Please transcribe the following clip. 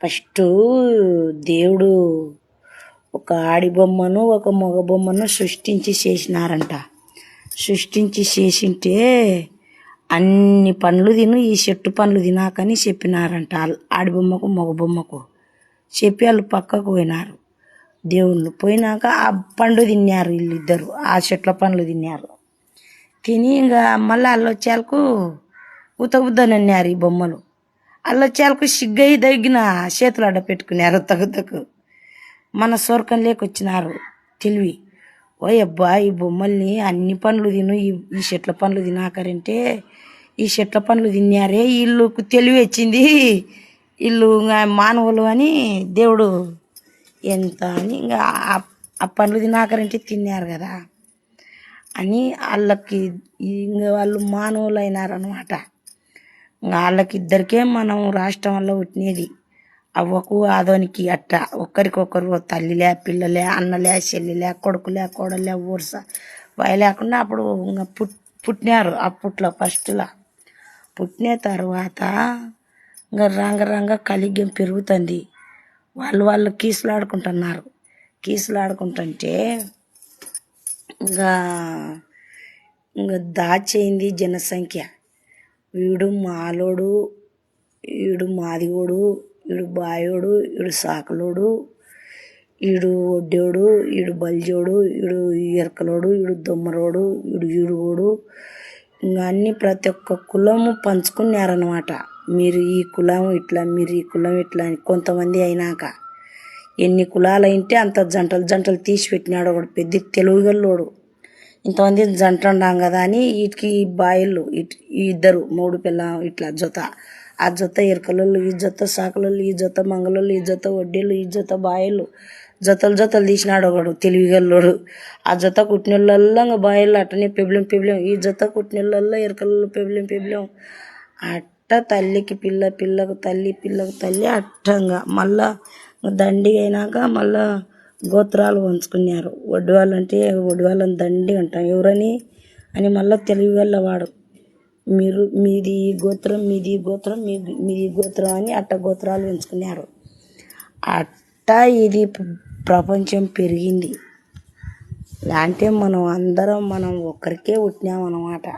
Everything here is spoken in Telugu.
ఫస్ట్ దేవుడు ఒక ఆడి బొమ్మను ఒక మగ బొమ్మను సృష్టించి చేసినారంట. సృష్టించి చేసింటే అన్ని పండ్లు తిను, ఈ చెట్టు పండ్లు తినాకని చెప్పినారంట. ఆడి బొమ్మకు మగ బొమ్మకు చెప్పి వాళ్ళు పక్కకు పోయినారు. దేవుళ్ళు పోయినాక ఆ పండు తిన్నారు, వీళ్ళిద్దరు ఆ చెట్ల పండ్లు తిన్నారు. తిని ఇంకా మళ్ళీ అల్లొచ్చేలకు ఉతగుద్దనన్నారు ఈ బొమ్మలు. అల్లొచ్చేలకు సిగ్గయి దగ్గిన చేతులు అడ్డ పెట్టుకున్నారు తగుతకు. మన సోర్కం లేకొచ్చినారు తెలివి. ఓ అబ్బా, ఈ బొమ్మల్ని అన్ని పండ్లు తిను, ఈ చెట్ల పండ్లు తినాకరంటే ఈ చెట్ల పండ్లు తిన్నారే, వీళ్ళకు తెలివి వచ్చింది, వీళ్ళు మానవులు అని దేవుడు ఎంత అని ఇంకా ఆ పండ్లు తినాకరంటే తిన్నారు కదా అని వాళ్ళకి ఇంకా వాళ్ళు మానవులు అయినారనమాట. వాళ్ళకి ఇద్దరికే మనం రాష్ట్రం వల్ల పుట్టినది. అవ్వకు ఆదోనికి అట్ట ఒక్కరికొకరు తల్లిలే పిల్లలే అన్నలే చెల్లిలే కొడుకులే కోడలే ఊరుస వాయి లేకుండా అప్పుడు ఇంకా పుట్టినారు. అప్పట్లో ఫస్ట్లో పుట్టిన తర్వాత ఇంకా రంగ కలిగ్యం పెరుగుతుంది. వాళ్ళు కీసులాడుకుంటున్నారు. కీసులాడుకుంటుంటే ఇంకా దాచేయింది జనసంఖ్య. వీడు మాలోడు, వీడు మాదిగోడు, వీడు బాయోడు, వీడు సాకలోడు, వీడు ఒడ్డోడు, వీడు బల్జోడు, వీడు ఎరకలోడు, వీడు దొమ్మరోడు, వీడు ఈడుగోడు, ఇంకా అన్నీ ప్రతి ఒక్క కులము పంచుకున్నారనమాట. మీరు ఈ కులం ఇట్లా, మీరు ఈ కులం ఇట్లా అని. కొంతమంది అయినాక ఎన్ని కులాలు అయింటే అంత జంటలు తీసి పెట్టినాడు. ఒకడు పెద్ద తెలుగుగల్లోడు. ఇంతమంది జంట ఉన్నాం కదా అని వీటికి బాయిలు ఇద్దరు మూడు పిల్ల ఇట్లా జొత, ఆ జొత ఎరకలోళ్ళు, ఈ జొత సాకలోళ్ళు, ఈ జొత మంగళోళ్ళు, ఈ జొత వడ్డీలు, ఈ జొత బాయిలు, జొతలు తీసినాడు ఒకడు తెలివిగల్లోడు. ఆ జొత కుట్టినోళ్ళల్లో ఇంకా బాయిలు అట్టనే పెబిలం, ఈ జొత కుట్టినోళ్ళల్లో ఎరకలలో పెబిలం అట్ట తల్లికి పిల్ల, పిల్లకు తల్లి, పిల్లకు తల్లి అట్టంగా మళ్ళా దండి అయినాక మళ్ళా గోత్రాలు పంచుకున్నారు. వడ్డీ వాళ్ళంటే వడ్డీ వాళ్ళని దండి అంటాం ఎవరని అని మళ్ళీ తెలివిగల్ల వాడు మీది గోత్రం, మీది గోత్రం, మీది గోత్రం అని అట్ట గోత్రాలు పెంచుకున్నారు. అట్ట ఇది ప్రపంచం పెరిగింది. అంటే మనం అందరం ఒక్కరికే పుట్టినామన్నమాట.